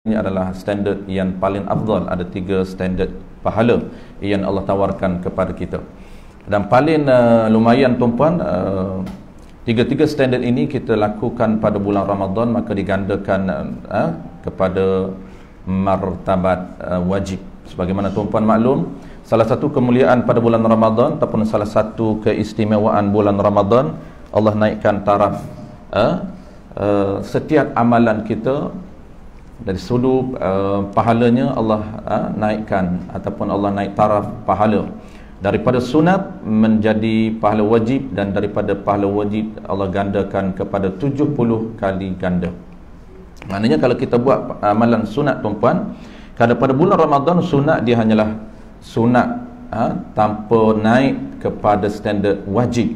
ini adalah standard yang paling afdal. Ada 3 standard pahala yang Allah tawarkan kepada kita. Dan paling lumayan tuan-puan, 3 standard ini kita lakukan pada bulan Ramadan, maka digandakan kepada martabat wajib. Sebagaimana tuan-puan maklum, salah satu kemuliaan pada bulan Ramadan ataupun salah satu keistimewaan bulan Ramadan, Allah naikkan taraf setiap amalan kita dari sudut pahalanya. Allah naikkan ataupun Allah naik taraf pahala daripada sunat menjadi pahala wajib, dan daripada pahala wajib Allah gandakan kepada 70 kali ganda. Maknanya kalau kita buat amalan sunat tuan-puan, pada bulan Ramadan sunat dia hanyalah sunat tanpa naik kepada standard wajib.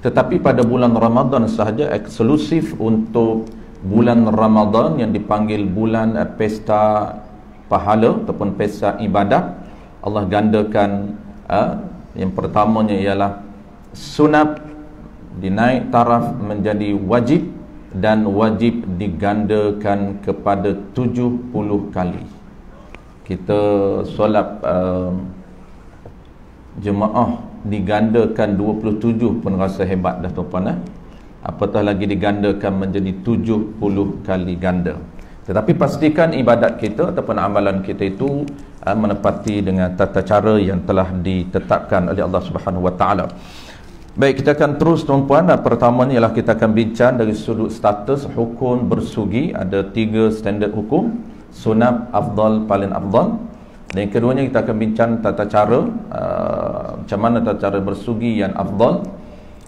Tetapi pada bulan Ramadan sahaja, eksklusif untuk bulan Ramadan yang dipanggil bulan pesta pahala ataupun pesta ibadah, Allah gandakan. Yang pertamanya ialah sunat dinaik taraf menjadi wajib, dan wajib digandakan kepada 70 kali. Kita solat jemaah digandakan 27 pun rasa hebat dah tuan-puan. Apatah lagi digandakan menjadi 70 kali ganda. Tetapi pastikan ibadat kita ataupun amalan kita itu menepati dengan tata cara yang telah ditetapkan oleh Allah Subhanahu Wa Taala. Baik, kita akan terus tuan-puan. Pertamanya ialah kita akan bincang dari sudut status hukum bersugi. Ada 3 standard hukum: sunat, afdal, paling afdal. Dan yang keduanya kita akan bincang tata cara, macam mana tata cara bersugi yang afdal.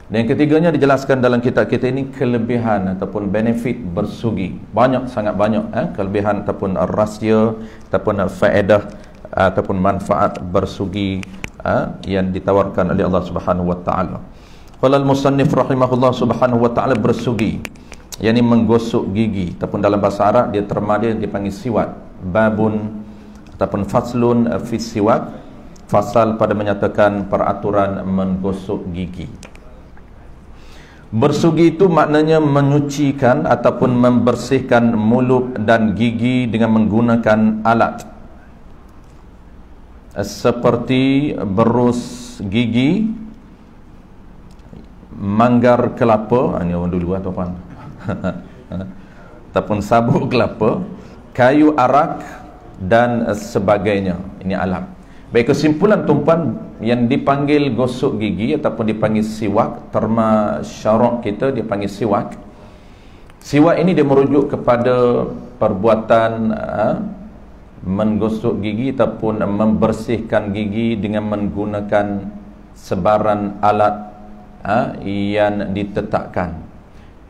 Dan yang ketiganya dijelaskan dalam kitab kita ini kelebihan ataupun benefit bersugi. Banyak, sangat banyak kelebihan ataupun rahsia ataupun faedah ataupun manfaat bersugi yang ditawarkan oleh Allah Subhanahu Wa Taala. Qala al-musannif rahimahullah subhanahu wa ta'ala, bersugi, yakni menggosok gigi, ataupun dalam bahasa Arab dia terma dia dipanggil siwak. Babun ataupun faslun fi siwak, fasal pada menyatakan peraturan menggosok gigi. Bersugi itu maknanya menyucikan ataupun membersihkan mulut dan gigi dengan menggunakan alat seperti berus gigi, manggar kelapa, ini orang dulu tuan-tuan ataupun sabuk kelapa, kayu arak dan sebagainya. Ini alat. Baik, kesimpulan tuan-puan, yang dipanggil gosok gigi ataupun dipanggil siwak, terma syarak kita dipanggil siwak. Siwak ini dia merujuk kepada perbuatan menggosok gigi ataupun membersihkan gigi dengan menggunakan sebaran alat yang ditetapkan.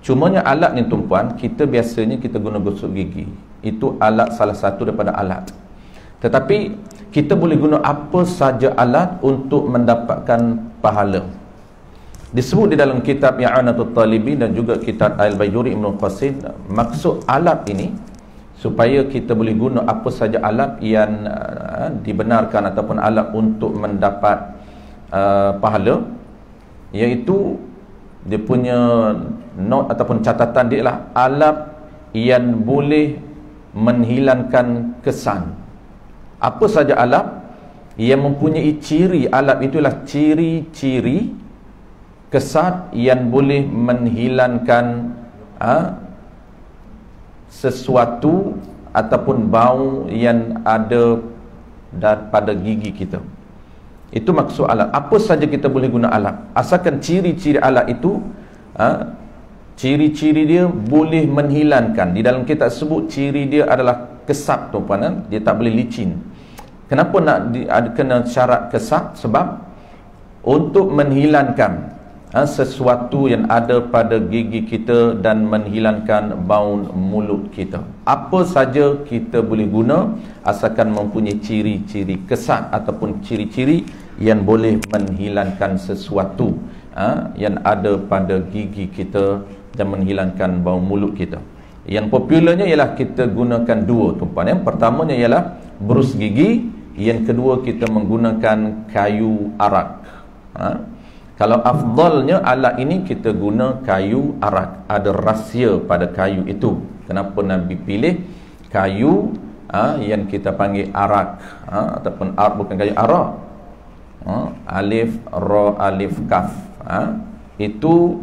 Cumanya alat ni tuan-puan, kita biasanya kita guna gosok gigi, itu alat salah satu daripada alat. Tetapi kita boleh guna apa saja alat untuk mendapatkan pahala. Disebut di dalam kitab I'anatul Talibin dan juga kitab Al-Bajuri Ibn Qasid, maksud alat ini supaya kita boleh guna apa saja alat yang dibenarkan ataupun alat untuk mendapat pahala, iaitu dia punya note ataupun catatan dia ialah alat yang boleh menghilangkan kesan. Apa saja alat yang mempunyai ciri, alat itulah ciri-ciri kesan yang boleh menghilangkan sesuatu ataupun bau yang ada pada gigi kita. Itu maksud alat. Apa saja kita boleh guna alat, asalkan ciri-ciri alat itu ciri-ciri dia boleh menghilangkan. Di dalam kitab sebut ciri dia adalah kesat tuan-puan, dia tak boleh licin. Kenapa nak kena syarat kesat? Sebab untuk menghilangkan sesuatu yang ada pada gigi kita dan menghilangkan bau mulut kita. Apa saja kita boleh guna asalkan mempunyai ciri-ciri kesat ataupun ciri-ciri yang boleh menghilangkan sesuatu yang ada pada gigi kita dan menghilangkan bau mulut kita. Yang popularnya ialah kita gunakan 2 tuan-puan. Yang pertamanya ialah berus gigi, yang kedua kita menggunakan kayu arak. Kalau afdalnya alat ini kita guna kayu arak. Ada rahsia pada kayu itu. Kenapa Nabi pilih kayu yang kita panggil arak, ataupun bukan kayu arak, alif ra alif kaf, itu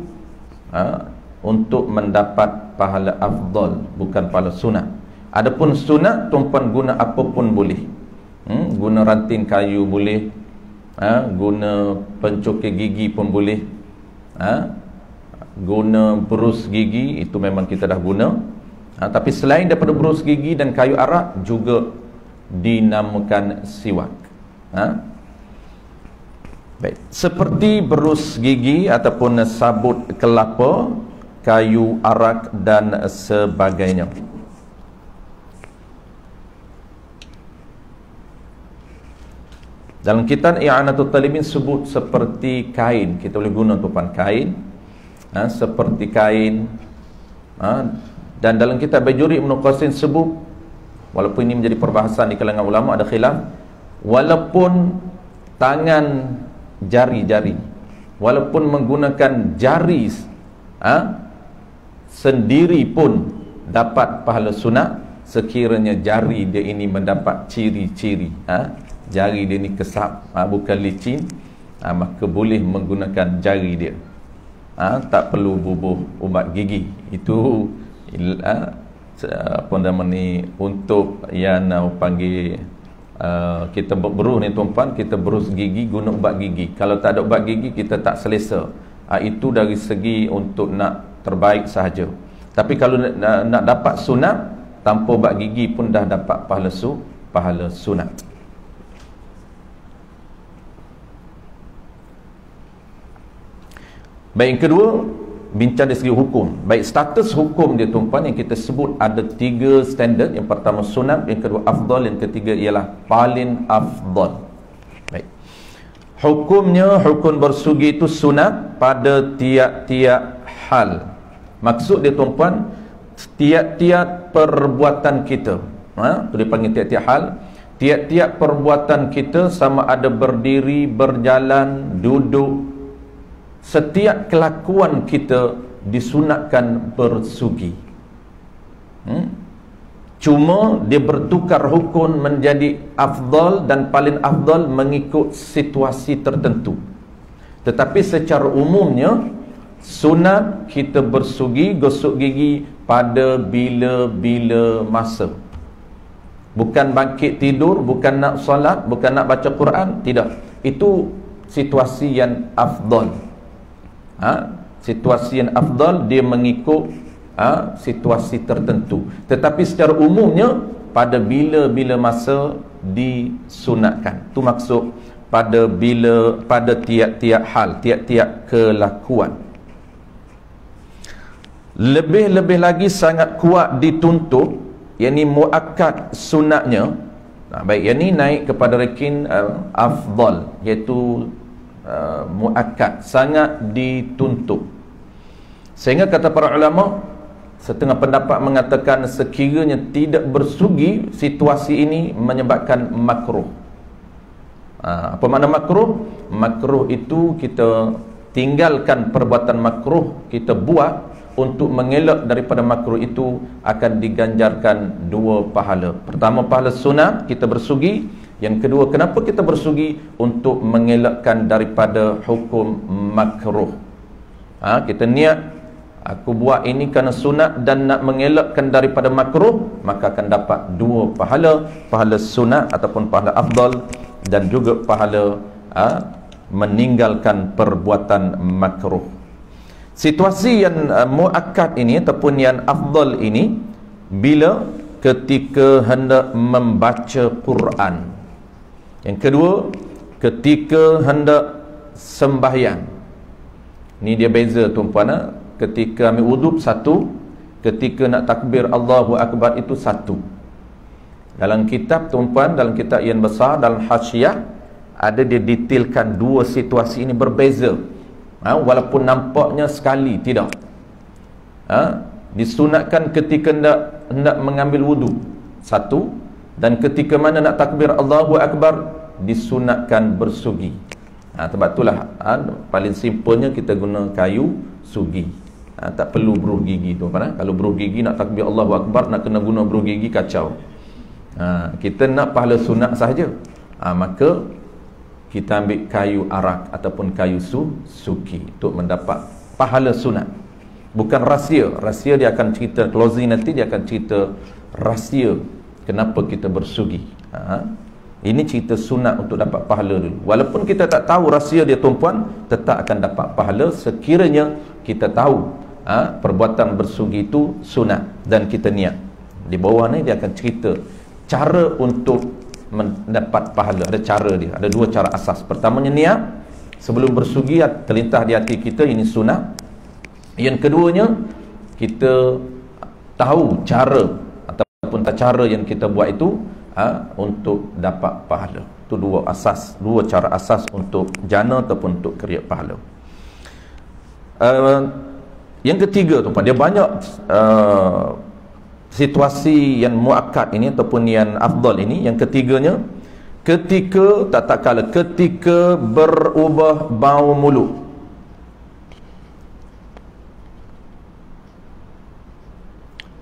untuk mendapat pahala afdal, bukan pahala sunat. Adapun sunat, tuan-puan guna apa pun boleh. Guna ranting kayu boleh, guna pencokir gigi pun boleh, guna berus gigi, itu memang kita dah guna. Tapi selain daripada berus gigi dan kayu arak, juga dinamakan siwak. Baik, seperti berus gigi ataupun sabut kelapa, kayu arak dan sebagainya. Dalam kitab I'anatul Talibin sebut seperti kain, kita boleh guna tuan kain, seperti kain. Dan dalam kitab Bajuri Ibn Qasim sebut, walaupun ini menjadi perbahasan di kalangan ulama, ada khilaf, walaupun tangan jari-jari, walaupun menggunakan jari sendiri pun dapat pahala sunat, sekiranya jari dia ini mendapat ciri-ciri, jari dia ni kesap, bukan licin, maka boleh menggunakan jari dia, tak perlu bubuh ubat gigi. Itu apa nama ni, untuk yang panggil kita beruh ni tuan-puan, kita berus gigi guna ubat gigi. Kalau tak ada ubat gigi, kita tak selesa. Itu dari segi untuk nak terbaik sahaja. Tapi kalau nak dapat sunat tanpa ubat gigi pun dah dapat pahala sunat. Baik, yang kedua, bincang dari segi hukum. Baik, status hukum dia tuan-puan yang kita sebut ada 3 standard. Yang pertama sunat, yang kedua afdal, yang ketiga ialah paling afdal. Baik, hukumnya, hukum bersugi itu sunat pada tiap-tiap hal. Maksud dia tuan-puan, tiap-tiap perbuatan kita, itu dipanggil tiap-tiap hal. Tiap-tiap perbuatan kita, sama ada berdiri, berjalan, duduk, setiap kelakuan kita disunatkan bersugi. Cuma dia bertukar hukum menjadi afdal dan paling afdal mengikut situasi tertentu. Tetapi secara umumnya, sunat kita bersugi, gosok gigi pada bila-bila masa. Bukan bangkit tidur, bukan nak solat, bukan nak baca Quran, tidak. Itu situasi yang afdal. Situasi yang afdal dia mengikut situasi tertentu. Tetapi secara umumnya pada bila-bila masa disunatkan. Itu maksud pada tiap-tiap hal, tiap-tiap kelakuan. Lebih-lebih lagi sangat kuat dituntut, yakni muakkad sunatnya. Baik, yang ni naik kepada rekin afdal, iaitu muakkad, sangat dituntut. Sehingga kata para ulama, setengah pendapat mengatakan sekiranya tidak bersugi, situasi ini menyebabkan makruh. Apa makna makruh? Makruh itu kita tinggalkan perbuatan makruh, kita buat untuk mengelak daripada makruh itu, akan diganjarkan 2 pahala. Pertama, pahala sunat, kita bersugi. Yang kedua, kenapa kita bersugi? Untuk mengelakkan daripada hukum makruh. Kita niat, aku buat ini kerana sunat dan nak mengelakkan daripada makruh, maka akan dapat 2 pahala. Pahala sunat ataupun pahala afdal, dan juga pahala meninggalkan perbuatan makruh. Situasi yang muakkad ini ataupun yang afdal ini, bila ketika hendak membaca Quran. Yang kedua, ketika hendak sembahyang. Ni dia beza tuan-puan. Ketika ambil wuduk satu, ketika nak takbir Allahu Akbar itu satu. Dalam kitab tuan-puan, dalam kitab yang besar, dalam Hasyiah, ada dia detailkan 2 situasi ini berbeza. Walaupun nampaknya sekali, tidak. Disunatkan ketika hendak mengambil wuduk satu, dan ketika mana nak takbir Allahu Akbar disunatkan bersugi. Sebab itulah paling simpelnya kita guna kayu sugi. Tak perlu beruh gigi tu. Kalau beruh gigi nak takbir Allahu Akbar, nak kena guna beruh gigi, kacau. Kita nak pahala sunat sahaja, maka kita ambil kayu arak ataupun kayu suki untuk mendapat pahala sunat. Bukan rahsia. Rahsia dia akan cerita, closing nanti dia akan cerita rahsia kenapa kita bersugi. Ini cerita sunat untuk dapat pahala dulu. Walaupun kita tak tahu rahsia dia tuan-puan, tetap akan dapat pahala sekiranya kita tahu perbuatan bersugi itu sunat dan kita niat. Di bawah ni dia akan cerita cara untuk mendapat pahala. Ada cara dia, ada dua cara asas. Pertamanya niat. Sebelum bersugi terlintas di hati kita ini sunat. Yang keduanya, kita tahu cara ataupun cara yang kita buat itu untuk dapat pahala. Itu dua cara asas untuk jana ataupun untuk kerja pahala. Yang ketiga tu, dia banyak situasi yang muakkad ini ataupun yang afdal ini. Yang ketiganya, ketika berubah bau mulut.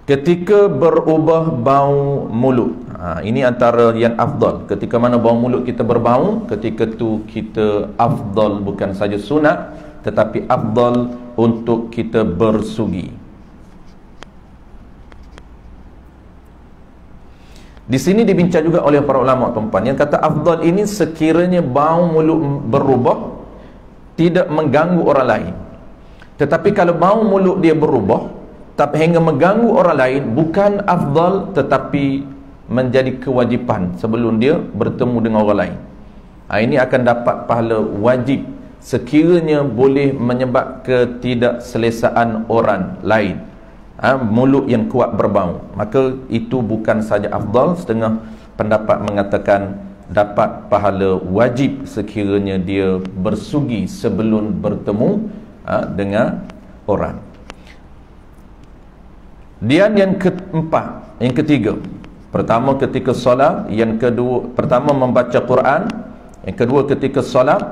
Ketika berubah bau mulut, ini antara yang afdal. Ketika mana bau mulut kita berbau, ketika tu kita afdal, bukan saja sunat tetapi afdal untuk kita bersugi. Di sini dibincang juga oleh para ulama tuan-puan, yang kata afdal ini sekiranya bau mulut berubah tidak mengganggu orang lain. Tetapi kalau bau mulut dia berubah tapi hingga mengganggu orang lain, bukan afdal tetapi menjadi kewajipan sebelum dia bertemu dengan orang lain. Ini akan dapat pahala wajib sekiranya boleh menyebab ketidakselesaan orang lain. Mulut yang kuat berbau, maka itu bukan saja afdal. Setengah pendapat mengatakan dapat pahala wajib sekiranya dia bersugi sebelum bertemu dengan orang. Dan yang keempat, yang ketiga, pertama ketika solat, yang kedua pertama membaca Quran, yang kedua ketika solat,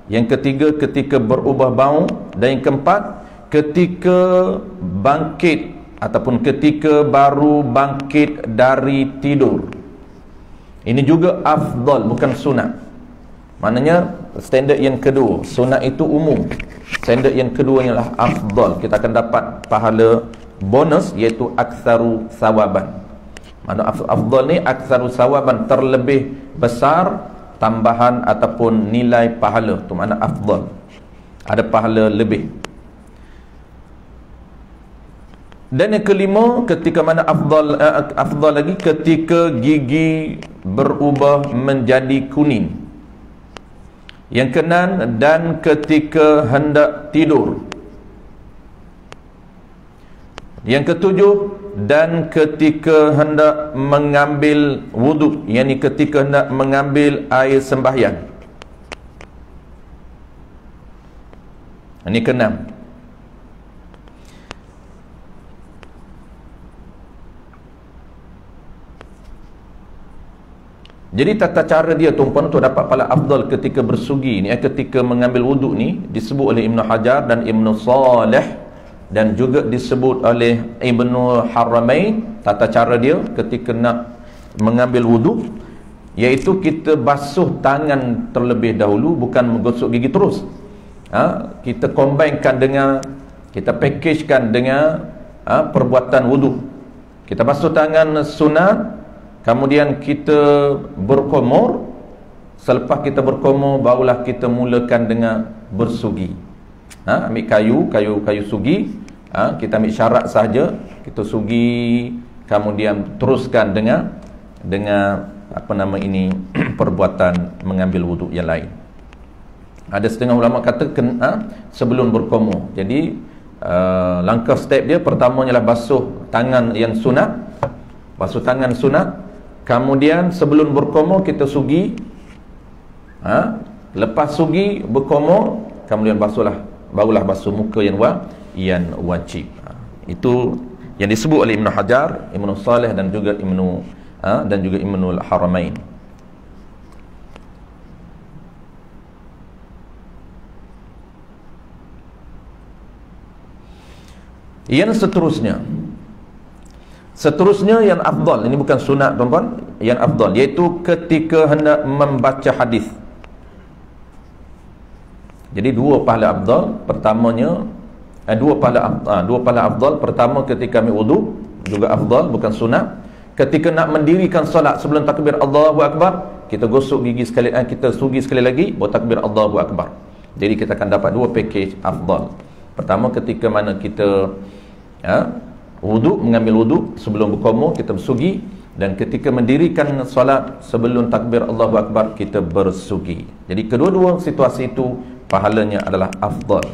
yang ketiga ketika berubah bau, dan yang keempat ketika bangkit ataupun ketika baru bangkit dari tidur. Ini juga afdal, bukan sunat. Maknanya standard yang kedua, sunat itu umum. Standard yang kedua ialah afdal. Kita akan dapat pahala bonus, iaitu aktsaru sawaban. Maksud afdal ni aktsaru sawaban, terlebih besar tambahan ataupun nilai pahala. Itu makna afdal, ada pahala lebih. Dan yang kelima, ketika mana afdal lagi, ketika gigi berubah menjadi kuning. Yang keenam, dan ketika hendak tidur. Yang ketujuh, dan ketika hendak mengambil wuduk, yakni ketika hendak mengambil air sembahyang. Ini keenam. Jadi tata cara dia tuan-puan untuk dapat pahala afdal ketika bersugi ni, ketika mengambil wuduk ni, disebut oleh Ibn Hajar dan Ibn Salih, dan juga disebut oleh Ibnu Haramain. Tata cara dia ketika nak mengambil wuduk, iaitu kita basuh tangan terlebih dahulu, bukan menggosok gigi terus. Kita combinekan dengan, kita packagekan dengan perbuatan wuduk. Kita basuh tangan sunat, kemudian kita berkumur. Selepas kita berkumur, barulah kita mulakan dengan bersugi. Ambil kayu sugi, kita ambil syarat sahaja, kita sugi, kemudian teruskan dengan perbuatan mengambil wuduk yang lain. Ada setengah ulama kata sebelum berkumur. Jadi langkah step dia pertamanya adalah basuh tangan yang sunat, kemudian sebelum berkumur kita sugi, lepas sugi berkumur, kemudian barulah basuh muka yang wajib. Itu yang disebut oleh Ibn Hajar, Ibn Salih dan juga Ibnul Haramain. Yang seterusnya yang afdal, ini bukan sunat tuan-tuan. yang afdal, iaitu ketika hendak membaca hadis. Jadi dua pahala afdal. Pertamanya dua pahala afdal. Pertama ketika ambil wudu juga afdal, bukan sunat. Ketika nak mendirikan solat sebelum takbir Allahu Akbar, kita gosok gigi sekali, kita sugi sekali lagi, baru takbir Allahu Akbar. Jadi kita akan dapat dua package afdal. Pertama ketika mana kita wudu, mengambil wudu sebelum berkumur kita bersugi, dan ketika mendirikan solat sebelum takbir Allahu Akbar kita bersugi. Jadi kedua-dua situasi itu pahalanya adalah afdal.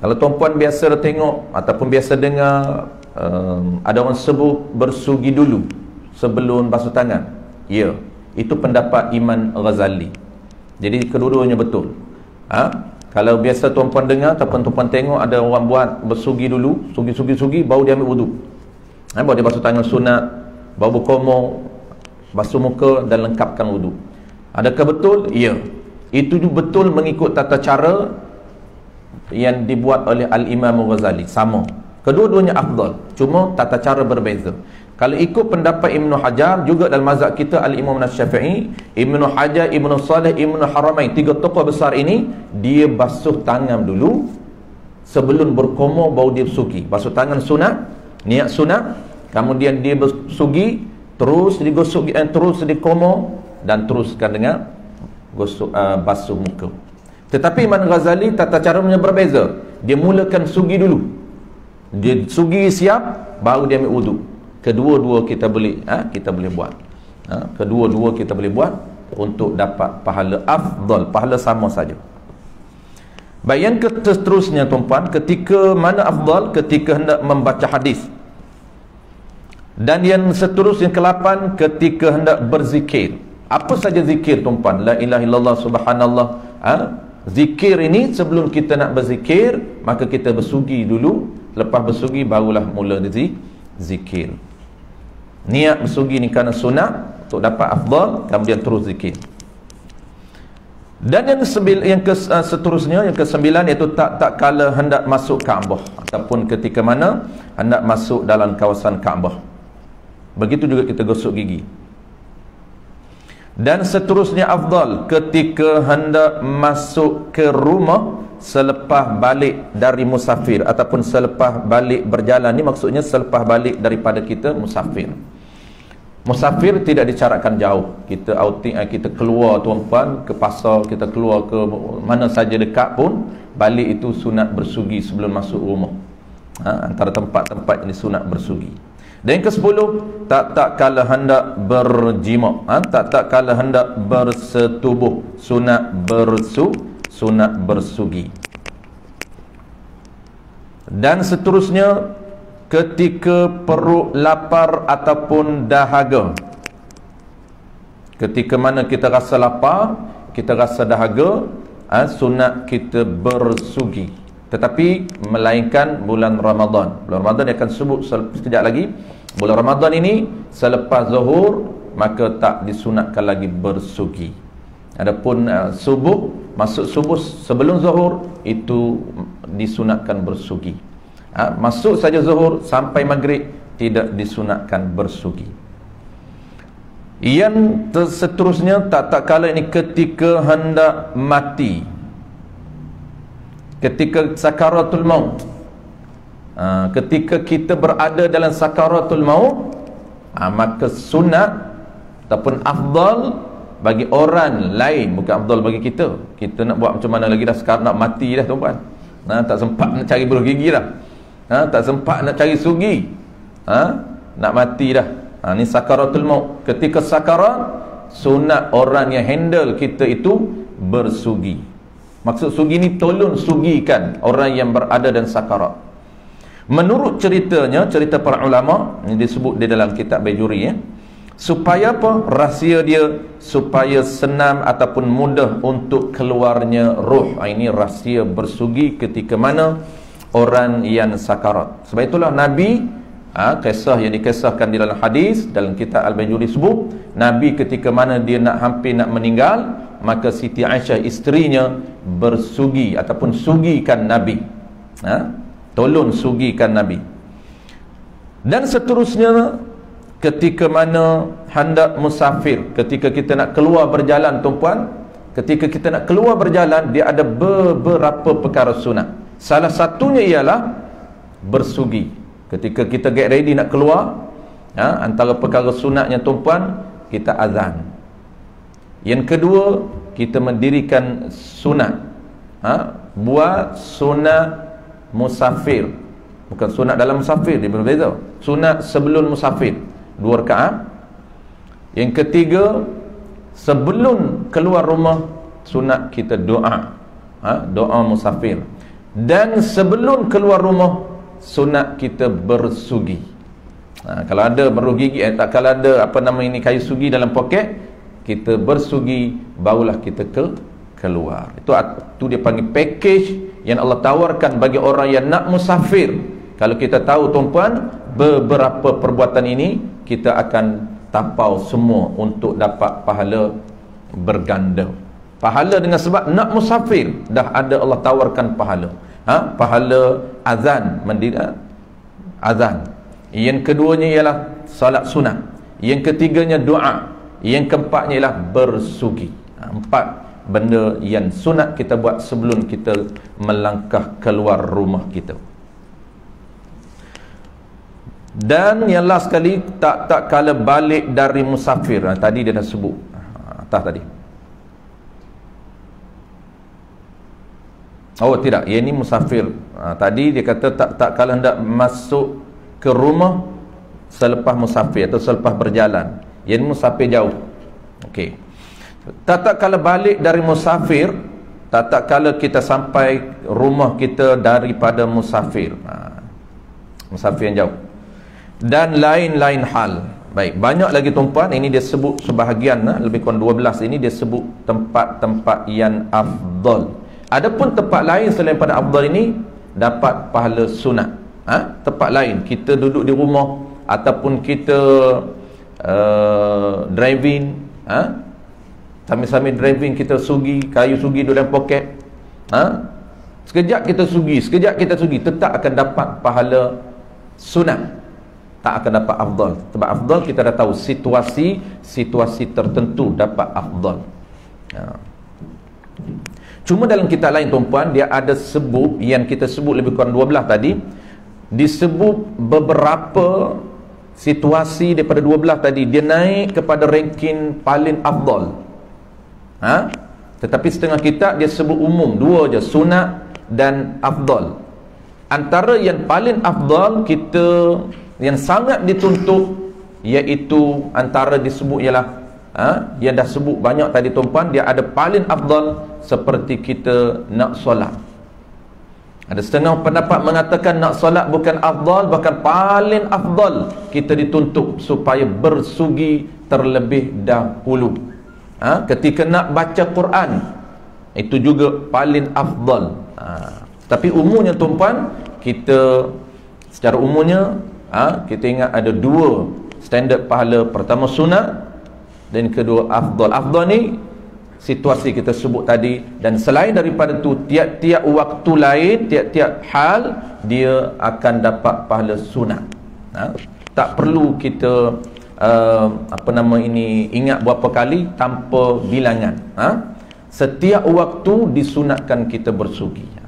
Kalau tuan-puan biasa tengok ataupun biasa dengar ada orang sebut bersugi dulu sebelum basuh tangan, ya, itu pendapat Imam Ghazali. Jadi kedua-duanya betul. Kalau biasa tuan-puan dengar ataupun tuan-puan tengok ada orang buat bersugi dulu, sugi baru dia ambil wudu, baru dia basuh tangan sunat, baru berkumur, basuh muka dan lengkapkan wudu. Adakah betul? Ya. Itu betul mengikut tata cara yang dibuat oleh Al-Imam Ghazali. Sama, kedua-duanya afdal, cuma tata cara berbeza. Kalau ikut pendapat Ibn Hajar, juga dalam mazhab kita Al-Imam Syafi'i, Ibn Hajar, Ibn Salih, Ibn Haramain, tiga tokoh besar ini, dia basuh tangan dulu sebelum berkumur, baru dia bersugi. Basuh tangan sunat, niat sunat, kemudian dia bersugi, terus digosok, terus dikumur, dan teruskan dengan gosok, basuh muka. Tetapi Imam Ghazali tata caranya berbeza. Dia mulakan sugi dulu, dia sugi siap, baru dia ambil wudu. Kedua-dua kita boleh buat. Kedua-dua kita boleh buat untuk dapat pahala afdal, pahala sama saja. Baik, yang seterusnya tuan-puan, ketika mana afdal? Ketika hendak membaca hadis. Dan yang seterusnya ke-8, ketika hendak berzikir. Apa saja zikir tuan-puan? La ilaha illallah, subhanallah. Zikir ini sebelum kita nak berzikir, maka kita bersugi dulu. Lepas bersugi barulah mula zikir. Niat bersugi ni kerana sunat untuk dapat afdal, kemudian terus zikir. Dan yang seterusnya, yang ke-9, iaitu tak kala hendak masuk Kaabah, ataupun ketika mana hendak masuk dalam kawasan Kaabah. Begitu juga kita gosok gigi. Dan seterusnya afdal ketika hendak masuk ke rumah selepas balik dari musafir, ataupun selepas balik berjalan. Ni maksudnya selepas balik daripada kita musafir. Musafir tidak dicaratkan jauh. Kita outing, kita keluar tuan-puan ke pasar, kita keluar ke mana saja dekat pun, balik itu sunat bersugi sebelum masuk rumah. Antara tempat-tempat ini sunat bersugi. Dan yang ke-10, tak kala hendak berjima, tak kala hendak bersetubuh, sunat bersugi. Dan seterusnya ketika perut lapar ataupun dahaga. Ketika mana kita rasa lapar, kita rasa dahaga, sunat kita bersugi. Tetapi melainkan bulan Ramadan. Bulan Ramadan dia akan sebut sekejap lagi. Bulan Ramadan ini selepas zuhur, maka tak disunatkan lagi bersugi. Adapun subuh, masuk subuh sebelum zuhur, itu disunatkan bersugi. Masuk saja zuhur sampai maghrib, tidak disunatkan bersugi. Yang seterusnya, tak kala ini ketika hendak mati, ketika sakaratul maut. Ketika kita berada dalam sakaratul maut, maka sunat ataupun afdal bagi orang lain, bukan afdal bagi kita. Kita nak buat macam mana lagi dah, sekarang nak mati dah tuan-tuan. Tak sempat nak cari buluh gigi dah. Tak sempat nak cari sugi. Nak mati dah. Ni sakaratul maut. Ketika sakarat, sunat orang yang handle kita itu bersugi. Maksud sugi ni tolong sugikan orang yang berada dan sakarat. Menurut ceritanya, cerita para ulama, ini disebut di dalam kitab Bajuri, supaya apa? Rahsia dia supaya senang ataupun mudah untuk keluarnya roh. Ini rahsia bersugi ketika mana orang yang sakarat. Sebab itulah Nabi, kisah yang dikisahkan di dalam hadis dalam kitab Al-Bajuri sebut, Nabi ketika mana dia hampir nak meninggal, maka Siti Aisyah isterinya bersugi ataupun sugikan Nabi. tolong sugikan Nabi. Dan seterusnya, ketika mana hendak musafir, ketika kita nak keluar berjalan tuan-puan, ketika kita nak keluar berjalan, dia ada beberapa perkara sunat. Salah satunya ialah bersugi. Ketika kita get ready nak keluar, antara perkara sunatnya tuan-puan, kita azan. Yang kedua, kita mendirikan sunat, buat sunat musafir. Bukan sunat dalam musafir, dia berbeza. Sunat sebelum musafir, 2 rakaat. Yang ketiga, sebelum keluar rumah, sunat kita doa, doa musafir. Dan sebelum keluar rumah, sunat kita bersugi. Kalau ada bergigi, kalau ada kayu sugi dalam poket, kita bersugi, barulah kita keluar. Itu dia panggil package yang Allah tawarkan bagi orang yang nak musafir. Kalau kita tahu tuan-puan, beberapa perbuatan ini kita akan tapau semua untuk dapat pahala berganda. Pahala dengan sebab nak musafir, dah ada Allah tawarkan pahala. Pahala azan, azan. Yang keduanya ialah salat sunat. Yang ketiganya doa. Yang keempatnya ialah bersugi. 4 benda yang sunat kita buat sebelum kita melangkah keluar rumah kita. Dan yang last sekali, tak kala balik dari musafir. Tadi dia dah sebut atas tadi. Oh tidak, yang ini musafir. Tadi dia kata tak kala hendak masuk ke rumah selepas musafir atau selepas berjalan. Yang ini musafir jauh. Okey. Tak kala balik dari musafir, tak kala kita sampai rumah kita daripada musafir. Musafir yang jauh. Dan lain-lain hal. Baik, banyak lagi tuan-puan. Ini dia sebut sebahagian, lebih kurang 12 ini dia sebut tempat-tempat yang afdal. Adapun tempat lain selain pada afdal ini dapat pahala sunat. Tempat lain, kita duduk di rumah ataupun kita driving, sambil-sambil driving kita sugi, kayu sugi duduk dalam poket. Sekejap kita sugi, tetap akan dapat pahala sunat. Tak akan dapat afdal. Sebab afdal kita dah tahu situasi tertentu dapat afdal. Cuma dalam kitab lain tuan-puan, dia ada sebut yang kita sebut lebih kurang 12 tadi, disebut beberapa situasi daripada 12 tadi, dia naik kepada ranking paling afdal. Tetapi setengah kitab dia sebut umum, 2 je, sunat dan afdal. Antara yang paling afdal kita yang sangat dituntut, iaitu antara disebut ialah yang dah sebut banyak tadi tuan-puan, dia ada paling afdal seperti kita nak solat. Ada setengah pendapat mengatakan nak solat bukan afdal, bahkan paling afdal kita dituntut supaya bersugi terlebih dahulu. Ketika nak baca Quran, itu juga paling afdal. Tapi umumnya tuan-puan, kita secara umumnya kita ingat ada 2 standard pahala. Pertama sunat, dan kedua afdal. Afdal ni situasi kita sebut tadi, dan selain daripada tu, tiap-tiap waktu lain, tiap-tiap hal dia akan dapat pahala sunat. Tak perlu kita ingat berapa kali tanpa bilangan. Setiap waktu disunatkan kita bersugi.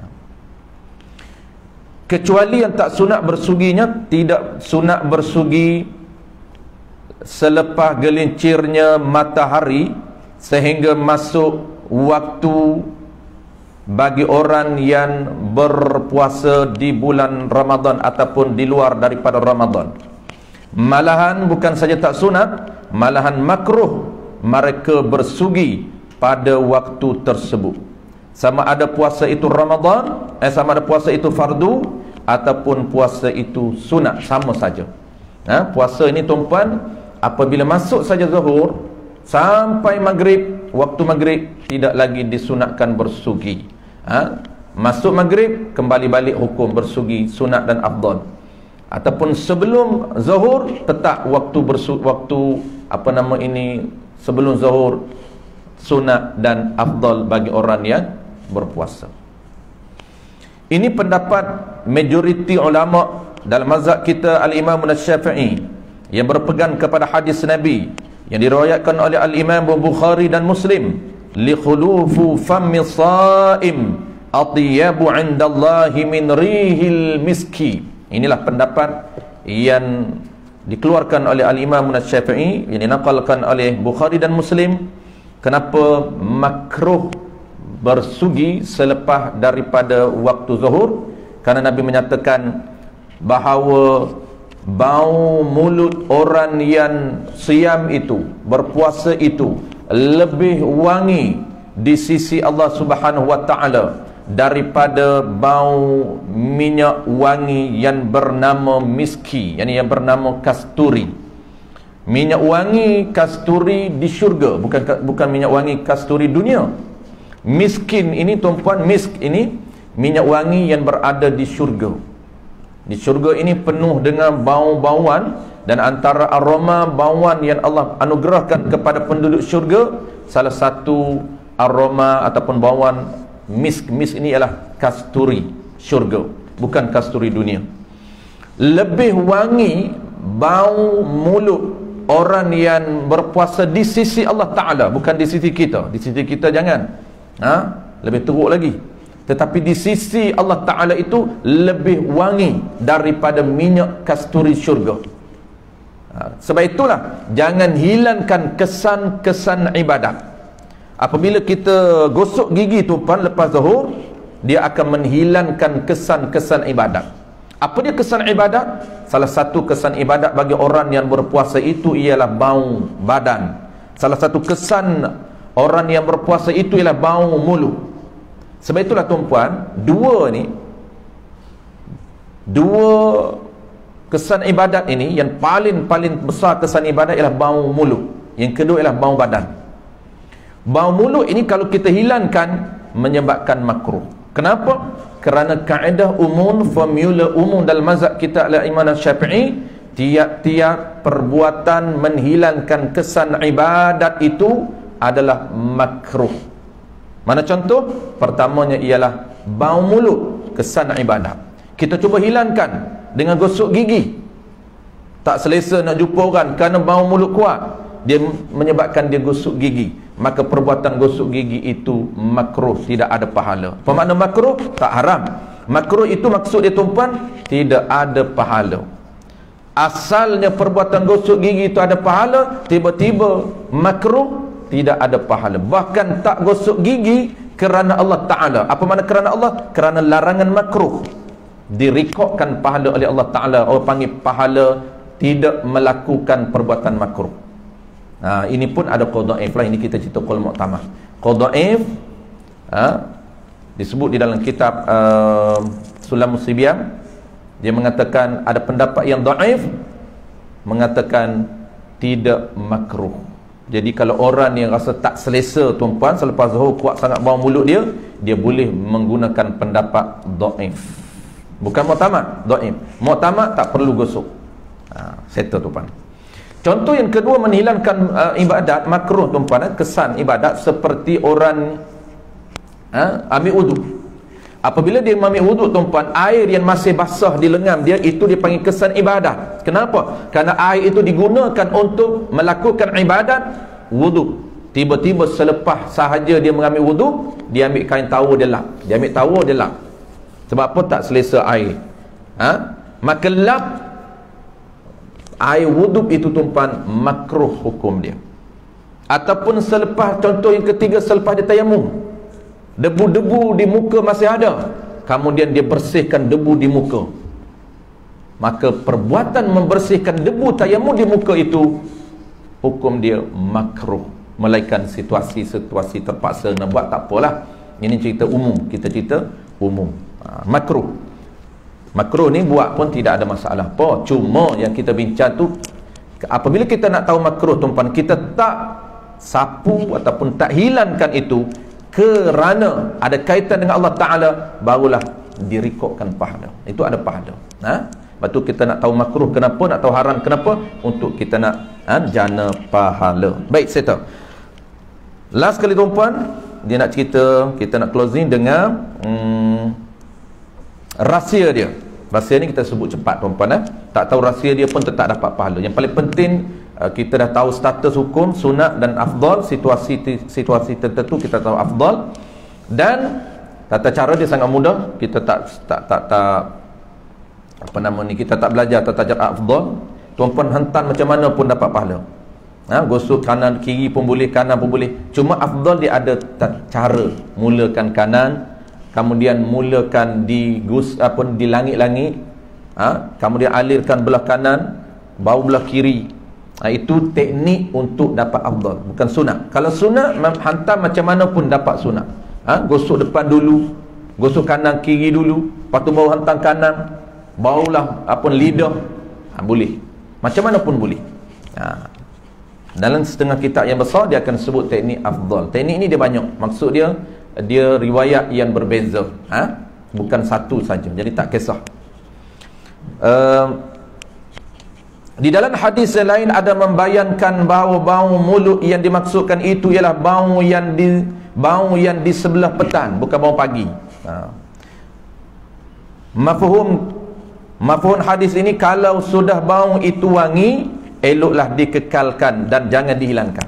Kecuali yang tak sunat bersuginya, tidak sunat bersugi selepas gelincirnya matahari sehingga masuk waktu bagi orang yang berpuasa di bulan Ramadan ataupun di luar daripada Ramadan. Malahan bukan saja tak sunat, malahan makruh mereka bersugi pada waktu tersebut. Sama ada puasa itu Ramadan, sama ada puasa itu fardu ataupun puasa itu sunat, sama saja. Puasa ini tuan-puan, apabila masuk saja zuhur sampai maghrib, waktu maghrib tidak lagi disunatkan bersugi. Masuk maghrib, kembali balik hukum bersugi, sunat dan afdal. Ataupun sebelum zuhur, tetap waktu sebelum zuhur, sunat dan afdal bagi orang yang berpuasa. Ini pendapat majoriti ulama dalam mazhab kita Al-Imam Asy-Syafi'i yang berpegang kepada hadis Nabi yang diriwayatkan oleh Al-Imam Bukhari dan Muslim, li khulufu fammi shaim atyabu 'indallahi min rihil miski. Inilah pendapat yang dikeluarkan oleh Al-Imam Asy-Syafi'i yang dinaqalkan oleh Bukhari dan Muslim. Kenapa makruh bersugi selepas daripada waktu zuhur? Karena Nabi menyatakan bahawa bau mulut orang yang siam itu, berpuasa itu, lebih wangi di sisi Allah Subhanahu wa taala daripada bau minyak wangi yang bernama miski, yang bernama kasturi. Minyak wangi kasturi di syurga, bukan minyak wangi kasturi dunia. Miskin ini tuan-puan, misk ini minyak wangi yang berada di syurga. Di syurga ini penuh dengan bau-bauan, dan antara aroma bauan yang Allah anugerahkan kepada penduduk syurga, salah satu aroma ataupun bauan misk. Misk ini ialah kasturi syurga, bukan kasturi dunia. Lebih wangi bau mulut orang yang berpuasa di sisi Allah Ta'ala, bukan di sisi kita. Di sisi kita jangan, lebih teruk lagi. Tetapi di sisi Allah Ta'ala itu lebih wangi daripada minyak kasturi syurga. Sebab itulah jangan hilangkan kesan-kesan ibadat. Apabila kita gosok gigi tuan lepas zuhur, dia akan menghilangkan kesan-kesan ibadat. Apa dia kesan ibadat? Salah satu kesan ibadat bagi orang yang berpuasa itu ialah bau badan. Salah satu kesan orang yang berpuasa itu ialah bau mulut. Sebab itulah tuan-puan, dua kesan ibadat ini, yang paling besar kesan ibadat ialah bau mulut. Yang kedua ialah bau badan. Bau mulut ini kalau kita hilangkan menyebabkan makruh. Kenapa? Kerana kaedah umum, formula umum dalam mazhab kita Al-Imam Asy-Syafi'i, tiap-tiap perbuatan menghilangkan kesan ibadat itu adalah makruh. Mana contoh? Pertamanya ialah bau mulut, kesan ibadat. Kita cuba hilangkan dengan gosok gigi. Tak selesa nak jumpa orang kerana bau mulut kuat, dia menyebabkan dia gosok gigi. Maka perbuatan gosok gigi itu makruh, tidak ada pahala. Apa makna makruh? Tak haram. Makruh itu maksud dia tuan-puan, tidak ada pahala. Asalnya perbuatan gosok gigi itu ada pahala, tiba-tiba makruh, tidak ada pahala. Bahkan tak gosok gigi kerana Allah Ta'ala. Apa makna kerana Allah? Kerana larangan makruh, direkodkan pahala oleh Allah Ta'ala. Orang panggil pahala tidak melakukan perbuatan makruh. Ini pun ada qaul dhaif lah. Ini kita cerita qaul mu'tamad. Qaul dhaif disebut di dalam kitab Sulamus Sibyan. Dia mengatakan ada pendapat yang dhaif mengatakan tidak makruh. Jadi kalau orang yang rasa tak selesa tuan-puan selepas zuhur, kuat sangat bau mulut dia boleh menggunakan pendapat dhaif. Bukan mu'tamad, dhaif. Mu'tamad tak perlu gosok. Settle tuan-puan. Contoh yang kedua menghilangkan ibadat makruh tuan-puan, kesan ibadat, seperti orang ambil wuduk. Apabila dia ambil wuduk tuan-puan, air yang masih basah di lengan dia, itu dia panggil kesan ibadat. Kenapa? Kerana air itu digunakan untuk melakukan ibadat wuduk. Tiba-tiba selepas sahaja dia mengambil wuduk, dia ambil kain tawar dia lap. Dia ambil tawar dia lap. Sebab apa? Tak selesa air. Maka lap air wuduk itu tuan-puan makruh hukum dia. Ataupun selepas, contoh yang ketiga, selepas dia tayamum, debu-debu di muka masih ada, kemudian dia bersihkan debu di muka, maka perbuatan membersihkan debu tayamum di muka itu hukum dia makruh. Melainkan situasi-situasi terpaksa nak buat, tak apalah. Ini cerita umum, kita cerita umum. Makruh. Makruh ni buat pun tidak ada masalah apa. Cuma yang kita bincang tu, apabila kita nak tahu makruh tuan-puan, kita tak sapu ataupun tak hilangkan itu kerana ada kaitan dengan Allah Ta'ala, barulah direkodkan pahala. Itu ada pahala. Lepas tu kita nak tahu makruh kenapa, nak tahu haram kenapa, untuk kita nak jana pahala. Baik, saya tahu. Last kali tuan-puan, dia nak cerita, kita nak closing dengan rahsia dia. Rahsia ni kita sebut cepat tuan-puan. Tak tahu rahsia dia pun tetap dapat pahala. Yang paling penting, kita dah tahu status hukum sunat dan afdal. Situasi tertentu kita tahu afdal, dan tata cara dia sangat mudah. Kita tak apa nama ni, kita tak belajar tata cara afdal. Tuan-puan hentam macam mana pun dapat pahala. Gosok kanan kiri pun boleh, kanan pun boleh. Cuma afdal dia ada cara. Mulakan kanan, kemudian mulakan di langit-langit, kemudian alirkan belah kanan, baru belah kiri. Itu teknik untuk dapat afdal, bukan sunat. Kalau sunat, hantar macam mana pun dapat sunat. Gosok depan dulu, gosok kanan kiri dulu, lepas tu baru hantar kanan, barulah lidah. Boleh, macam mana pun boleh. Dalam setengah kitab yang besar dia akan sebut teknik afdal. Teknik ni dia banyak. Maksud dia riwayat yang berbeza, bukan satu saja. Jadi tak kisah. Di dalam hadis lain ada membayankan bahawa bau mulut yang dimaksudkan itu ialah bau yang di sebelah petang, bukan bau pagi. Mafhum hadis ini, kalau sudah bau itu wangi, eloklah dikekalkan dan jangan dihilangkan.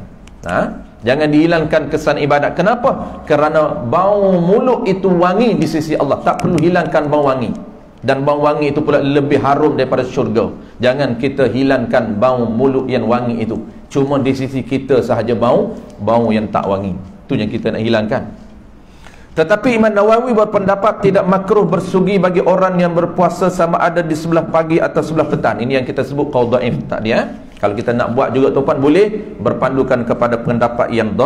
Jangan dihilangkan kesan ibadat. Kenapa? Kerana bau mulut itu wangi di sisi Allah. Tak perlu hilangkan bau wangi. Dan bau wangi itu pula lebih harum daripada syurga. Jangan kita hilangkan bau mulut yang wangi itu. Cuma di sisi kita sahaja bau yang tak wangi. Itu yang kita nak hilangkan. Tetapi Imam Nawawi berpendapat tidak makruh bersugi bagi orang yang berpuasa sama ada di sebelah pagi atau sebelah petang. Ini yang kita sebut qaul dhaif tadi. Kalau kita nak buat juga tuan-puan, boleh berpandukan kepada pendapat yang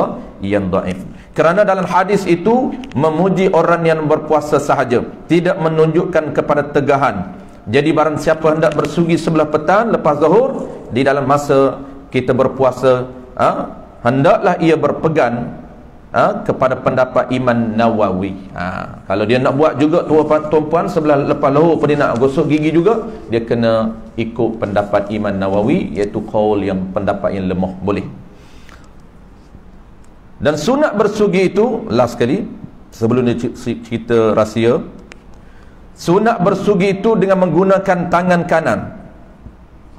dhaif. Kerana dalam hadis itu memuji orang yang berpuasa sahaja, tidak menunjukkan kepada tegahan. Jadi barang siapa hendak bersugi sebelah petang lepas zuhur, di dalam masa kita berpuasa, hendaklah ia berpegang kepada pendapat Imam Nawawi. Kalau dia nak buat juga tuan-puan, sebelah lepas zuhur dia nak gosok gigi juga, dia kena ikut pendapat Imam Nawawi, iaitu qaul yang pendapat yang lemah, boleh. Dan sunat bersugi itu, last sekali sebelum kita rahsia, sunat bersugi itu dengan menggunakan tangan kanan.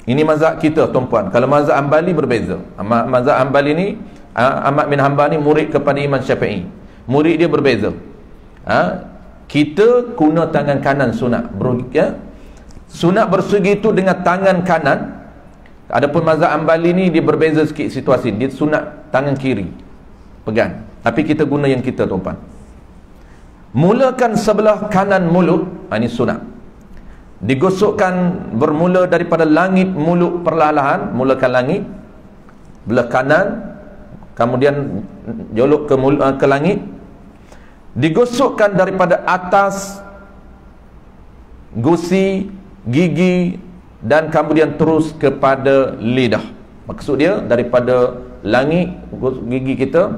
Ini mazhab kita tuan-puan. Kalau mazhab Hanbali berbeza. Mazhab Hanbali ni, Ahmad bin Hanbal ni murid kepada Imam Syafi'i. Murid dia berbeza. Kita guna tangan kanan sunat. Sunat bersugi itu dengan tangan kanan. Adapun mazhab Hanbali ni dia berbeza sikit situasi. Dia sunat tangan kiri, pegang. Tapi kita guna yang kita tuan-puan. Mulakan sebelah kanan mulut, ini sunat. Digosokkan bermula daripada langit mulut perlahan-lahan. Mulakan langit, belah kanan, kemudian jolok ke langit. Digosokkan daripada atas gusi, gigi, dan kemudian terus kepada lidah. Maksud dia daripada langit gigi kita,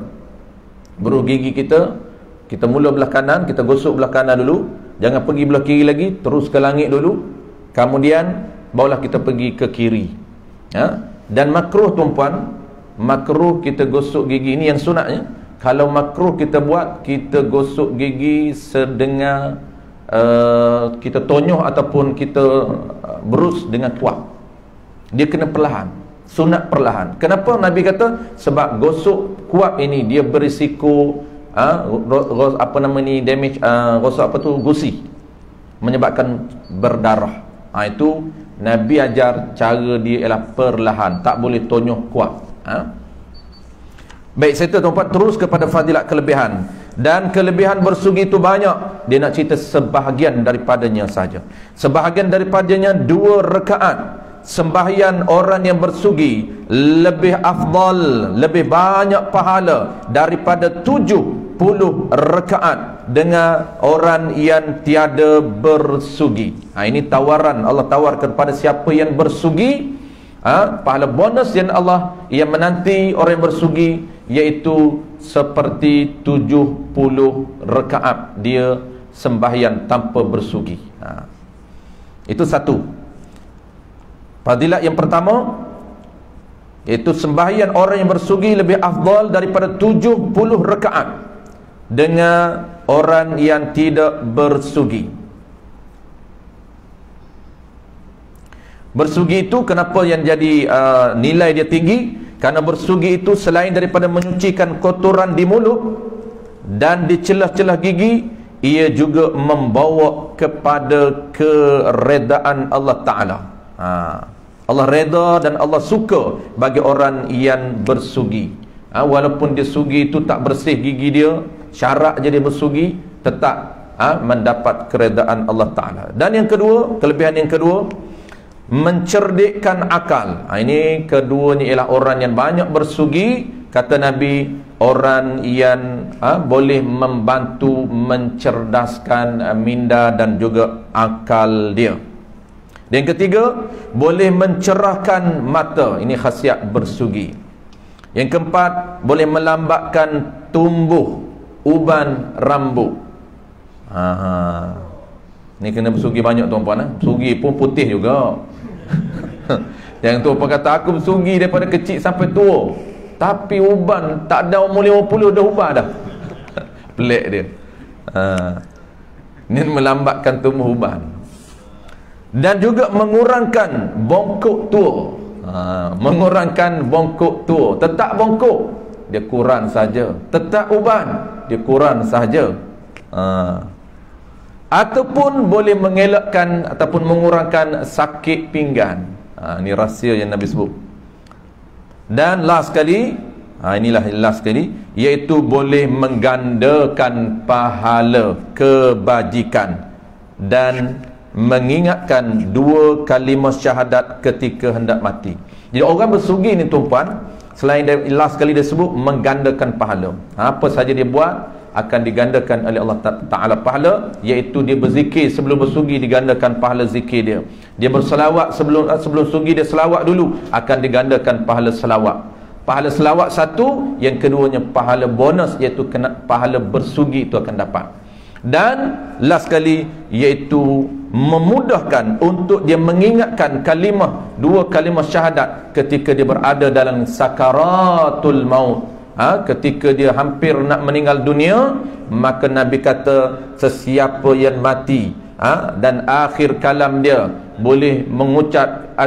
beruh gigi kita, kita mula belah kanan, kita gosok belah kanan dulu, jangan pergi belah kiri lagi, terus ke langit dulu, kemudian barulah kita pergi ke kiri. Dan makruh tuan-puan, makruh kita gosok gigi, ini yang sunatnya. Kalau makruh kita buat, kita gosok gigi sedengar kita tonyoh ataupun kita berus dengan kuat. Dia kena perlahan, sunat perlahan. Kenapa Nabi kata? Sebab gosok kuat ini dia berisiko damage, gosok gusi, menyebabkan berdarah. Itu Nabi ajar cara dia ialah perlahan, tak boleh tonyoh kuat. Baik, saya tuan-tuan terus kepada fadilat kelebihan. Dan kelebihan bersugi itu banyak. Dia nak cerita sebahagian daripadanya saja. Sebahagian daripadanya 2 rakaat sembahyang orang yang bersugi lebih afdal, lebih banyak pahala daripada 70 rakaat dengan orang yang tiada bersugi. Ini tawaran Allah tawarkan kepada siapa yang bersugi. Pahala bonus yang Allah yang menanti orang yang bersugi, iaitu seperti 70 rakaat dia sembahyang tanpa bersugi. Itu satu. Fadilat yang pertama, iaitu sembahyang orang yang bersugi lebih afdal daripada 70 rakaat dengan orang yang tidak bersugi. Bersugi itu kenapa yang jadi nilai dia tinggi? Karena bersugi itu selain daripada menyucikan kotoran di mulut dan di celah-celah gigi, ia juga membawa kepada keredaan Allah Ta'ala. Allah reda dan Allah suka bagi orang yang bersugi. Walaupun dia sugi itu tak bersih gigi dia, syarat je dia bersugi, tetap mendapat keredaan Allah Ta'ala. Dan yang kedua, kelebihan yang kedua, mencerdikkan akal. Ini keduanya ialah orang yang banyak bersugi. Kata Nabi, orang yang boleh membantu mencerdaskan minda dan juga akal dia. Dan yang ketiga, boleh mencerahkan mata. Ini khasiat bersugi. Yang keempat, boleh melambatkan tumbuh uban rambut. Ni kena bersugi banyak tuan-puan. Bersugi pun putih juga. Yang tuan-puan kata, aku bersugi daripada kecil sampai tua, tapi uban tak ada umur 50 dah ubah dah. Pelik dia. Ini melambatkan tumbuh uban. Dan juga mengurangkan bongkok tua. Mengurangkan bongkok tua. Tetap bongkok, dia kurang saja. Tetap uban, dia kurang saja. Ataupun boleh mengelakkan ataupun mengurangkan sakit pinggan. Ini rahsia yang Nabi sebut. Dan last sekali, inilah last sekali, iaitu boleh menggandakan pahala kebajikan dan mengingatkan dua kalimah syahadat ketika hendak mati. Jadi orang bersugi ni tuan-puan, selain dari last sekali dia sebut menggandakan pahala. Apa saja dia buat akan digandakan oleh Allah Ta'ala pahala, iaitu dia berzikir sebelum bersugi, digandakan pahala zikir dia. Dia berselawat sebelum sugi, dia selawat dulu, akan digandakan pahala selawat. Pahala selawat satu, yang keduanya pahala bonus, iaitu kena pahala bersugi itu akan dapat. Dan last sekali, iaitu memudahkan untuk dia mengingatkan dua kalimah syahadat ketika dia berada dalam sakaratul maut. Ketika dia hampir nak meninggal dunia, maka Nabi kata, sesiapa yang mati dan akhir kalam dia boleh mengucap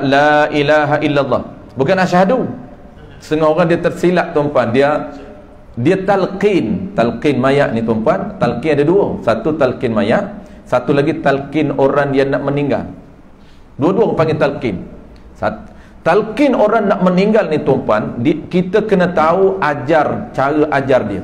la ilaha illallah, bukan asyhadu. Setengah orang dia tersilap tuan-puan, dia talqin mayat ni tuan-puan. Talqin ada dua, satu talqin mayat, satu lagi talqin orang yang nak meninggal. Dua-dua orang panggil talqin. Talqin orang nak meninggal ni tuan-puan, kita kena tahu cara ajar dia.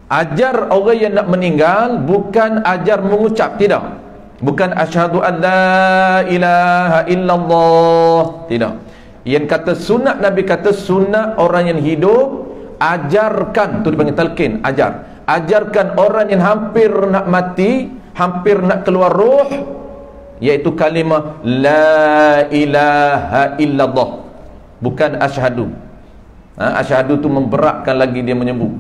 Ajar orang yang nak meninggal bukan ajar mengucap, tidak. Bukan asyhadu an la ilaha illallah, tidak. Yang kata sunat, Nabi kata sunat orang yang hidup, ajarkan, tu dipanggil talqin, ajarkan orang yang hampir nak mati, hampir nak keluar roh, iaitu kalimah la ilaha illallah, bukan asyhadu. Asyhadu tu memberatkan lagi dia menyebut.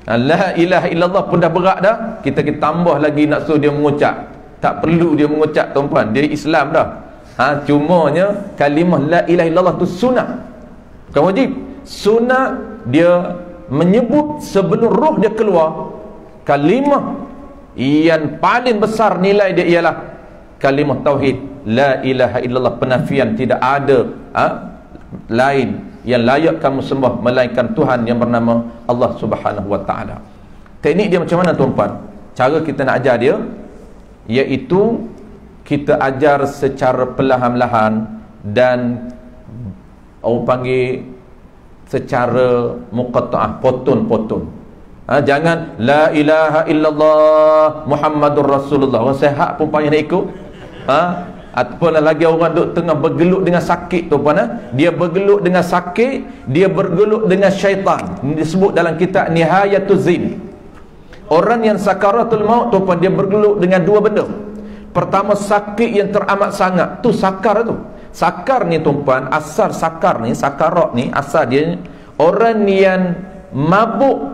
La ilaha illallah pun dah berat dah, kita tambah lagi nak suruh dia mengucap. Tak perlu dia mengucap tuan-puan, dia Islam dah. Cumanya kalimah la ilaha illallah tu sunnah, bukan wajib. Sunnah dia menyebut sebelum roh dia keluar. Kalimah yang paling besar nilai dia ialah kalimah tauhid, la ilaha illallah, penafian tidak ada lain yang layak kamu sembah melainkan Tuhan yang bernama Allah Subhanahu wa taala. Teknik dia macam mana tuan-puan? Cara kita nak ajar dia, iaitu kita ajar secara perlahan-lahan dan orang panggil secara muqatta'ah, potong-potong. Jangan la ilaha illallah Muhammadur Rasulullah, orang sehat pun payah nak ikut. Ataupun lagi orang duk tengah bergelut dengan sakit tu puan, dia bergelut dengan sakit, dia bergelut dengan syaitan. Disebut dalam kitab Nihayatuz Zin, orang yang sakaratul maut tu puan, dia bergelut dengan dua benda. Pertama, sakit yang teramat sangat, tu sakar tu. Sakar ni tuan-puan, asal sakar ni, sakarat ni asal dia orang yang mabuk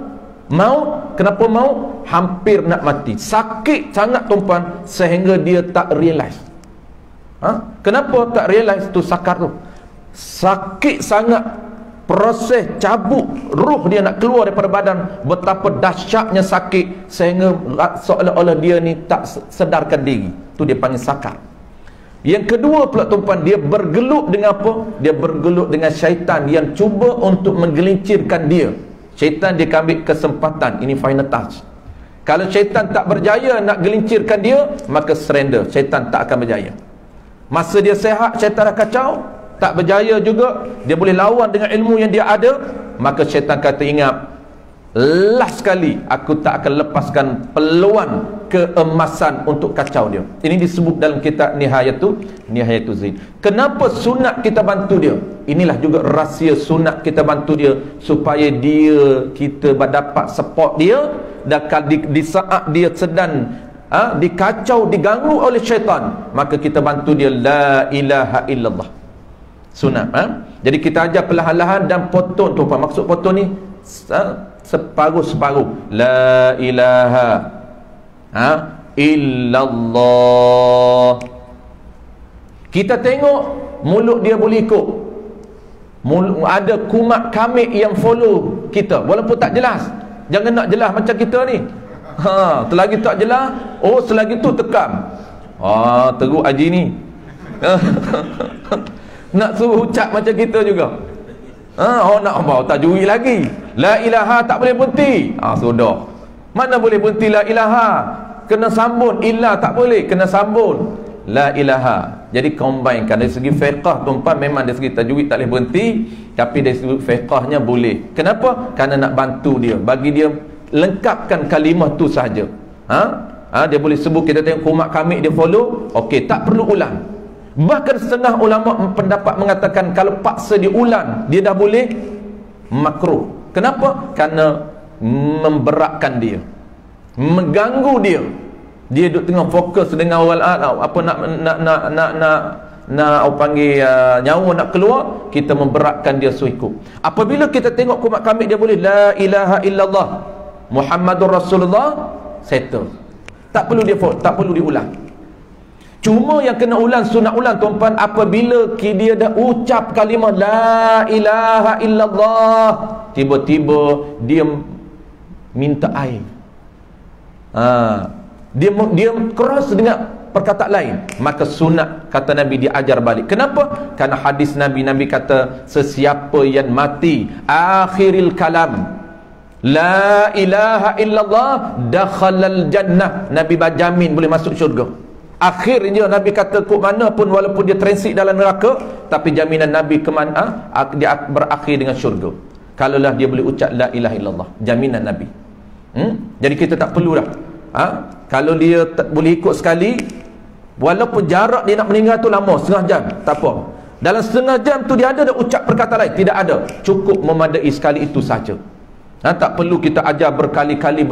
maut. Kenapa maut? Hampir nak mati, sakit sangat tuan-puan, sehingga dia tak realize. Kenapa tak realize? Tu sakar tu, sakit sangat, proses cabut ruh dia nak keluar daripada badan, betapa dahsyatnya sakit sehingga seolah-olah dia ni tak sedarkan diri. Tu dia panggil sakar. Yang kedua pula tuan-puan, dia bergelut dengan apa? Dia bergelut dengan syaitan yang cuba untuk menggelincirkan dia. Syaitan dia ambil kesempatan. Ini final touch. Kalau syaitan tak berjaya nak gelincirkan dia, maka surrender. Syaitan tak akan berjaya. Masa dia sehat, syaitan dah kacau. Tak berjaya juga, dia boleh lawan dengan ilmu yang dia ada, maka syaitan kata, ingat, last sekali aku tak akan lepaskan peluang keemasan untuk kacau dia. Ini disebut dalam kitab Nihayatul Zain. Kenapa sunat kita bantu dia? Inilah juga rahsia sunat kita bantu dia, supaya kita dapat support dia. Dan di saat dia sedang dikacau, diganggu oleh syaitan, maka kita bantu dia la ilaha illallah. Sunat. Jadi kita ajar perlahan-lahan dan potong. Tuan-tuan, maksud potong ni separuh-separuh. La ilaha illallah. Kita tengok mulut dia boleh ikut. Ada kumat kamik yang follow kita, walaupun tak jelas. Jangan nak jelas macam kita ni. Selagi tak jelas, selagi tu tekam. Teruk haji ni. Nak suruh ucap macam kita juga. Nak apa? Tak juri lagi. La ilaha tak boleh berhenti. Sudah. Mana boleh berhenti la ilaha? Kena sambung. Illa tak boleh, kena sambung. La ilaha. Jadi combinekan dari segi fiqh, tuan-tuan, memang dari segi tajwid tak boleh berhenti, tapi dari segi fiqhnya boleh. Kenapa? Kerana nak bantu dia, bagi dia lengkapkan kalimah tu sahaja. Dia boleh sebut, kita tengok kumat kamik dia follow, okey, tak perlu ulang. Bahkan setengah ulama pendapat mengatakan kalau paksa diulang, dia dah boleh makruh. Kenapa? Kerana memberatkan dia, mengganggu dia. Dia duduk tengah fokus dengan orang apa nak panggil nyawa nak keluar, kita memberatkan dia suiku. Apabila kita tengok kumat kamik dia boleh la ilaha illallah Muhammadur Rasulullah, settle. Tak perlu diulang. Cuma yang kena ulang, sunat ulang, tuan-tuan, apabila dia dah ucap kalimah la ilaha illallah, tiba-tiba dia minta air. Dia keras dengan perkataan lain, maka sunat, kata Nabi, dia ajar balik. Kenapa? Kerana hadis Nabi kata, sesiapa yang mati akhiril kalam la ilaha illallah dakhalal jannah, Nabi berjamin boleh masuk syurga. Akhirnya Nabi kata, kok mana pun, walaupun dia transit dalam neraka, tapi jaminan Nabi ke mana? Dia berakhir dengan syurga kalaulah dia boleh ucap la ilaha illallah. Jaminan Nabi. Jadi kita tak perlu dah. Kalau dia boleh ikut sekali, walaupun jarak dia nak meninggal tu lama, setengah jam, tak apa. Dalam setengah jam tu dia ada ucap perkataan lain? Tidak ada. Cukup memadai sekali itu saja. Tak perlu kita ajar berkali-kali.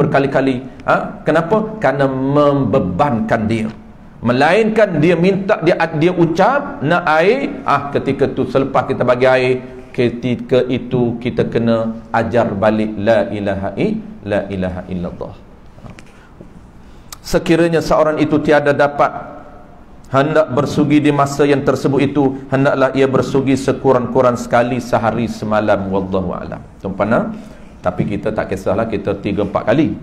Kenapa? Kerana membebankan dia. Melainkan dia minta, dia ucap nak air, ketika tu selepas kita bagi air, ketika itu kita kena ajar balik la ilaha illallah. Sekiranya seorang itu tiada dapat hendak bersugi di masa yang tersebut itu, hendaklah ia bersugi sekurang-kurang sekali sehari semalam. Wallahu a'lam. Tuan-tuan, tapi kita tak kisahlah kita 3-4 kali.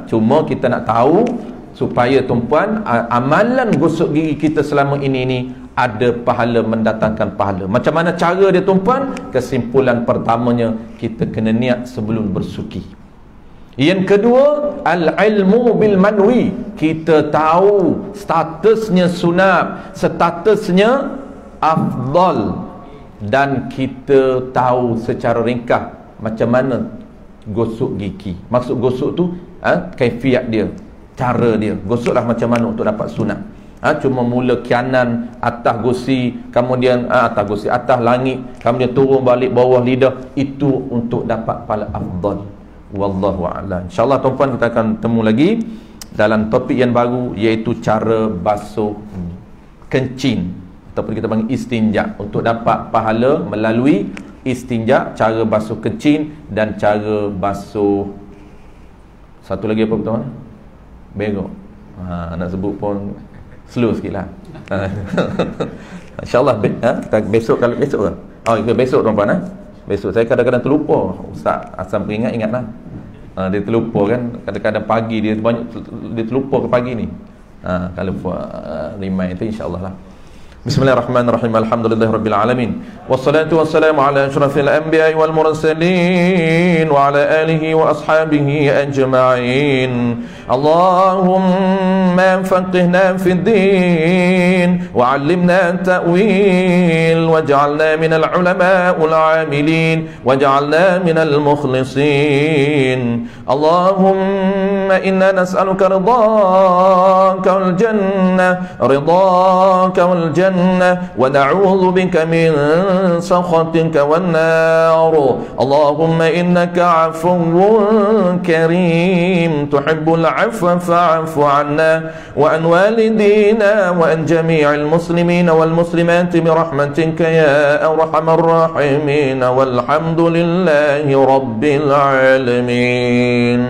Cuma kita nak tahu supaya tuan-puan, amalan gosok gigi kita selama ini ada pahala, mendatangkan pahala. Macam mana cara dia, tuan-puan? Kesimpulan pertamanya, kita kena niat sebelum bersuci. Yang kedua, al-ilmu bil manwi. Kita tahu statusnya sunat, statusnya afdal, dan kita tahu secara ringkas macam mana gosok gigi. Maksud gosok tu kaifiat dia, cara dia. Gosoklah macam mana untuk dapat sunat. Cuma mula kianan, atas gosi, kemudian atas gosi, atas langit, kemudian turun balik bawah lidah, itu untuk dapat pahala afdal. Wallahu a'lam. InsyaAllah tuan-tuan, kita akan temu lagi dalam topik yang baru, iaitu cara basuh kencing, ataupun kita panggil istinja, untuk dapat pahala melalui istinja, cara basuh kencing dan cara basuh satu lagi apa betul? Begok. Nak sebut pun slow sikit lah. InsyaAllah besok, kalau besok ke? Besok tuan-tuan. Besok saya kadang-kadang terlupa. Ustaz asam peringat, ingatlah. Dia terlupa kan. Kadang-kadang pagi dia terlupa ke pagi ni. Kalau remind tu insyaAllah lah. Bismillahirrahmanirrahim. Alhamdulillahirabbil alamin. Wassalatu wassalamu ala asyrafil anbiya'i wal mursalin wa ala alihi wa ashabihi ajma'in. Allahumma faqihna fid din wa 'allimna ta'wil waj'alna minal ulama'il 'amilin waj'alna minal mukhlisin. Allahumma inna nas'aluka ridhaka wal jannah wal jannah ونعوذ بك من سخطك والنار. اللهم إنك عفو كريم تحب العفو فاعف عنا وعن والدينا وعن جميع المسلمين والمسلمات برحمتك يا أرحم الراحمين والحمد لله رب العالمين.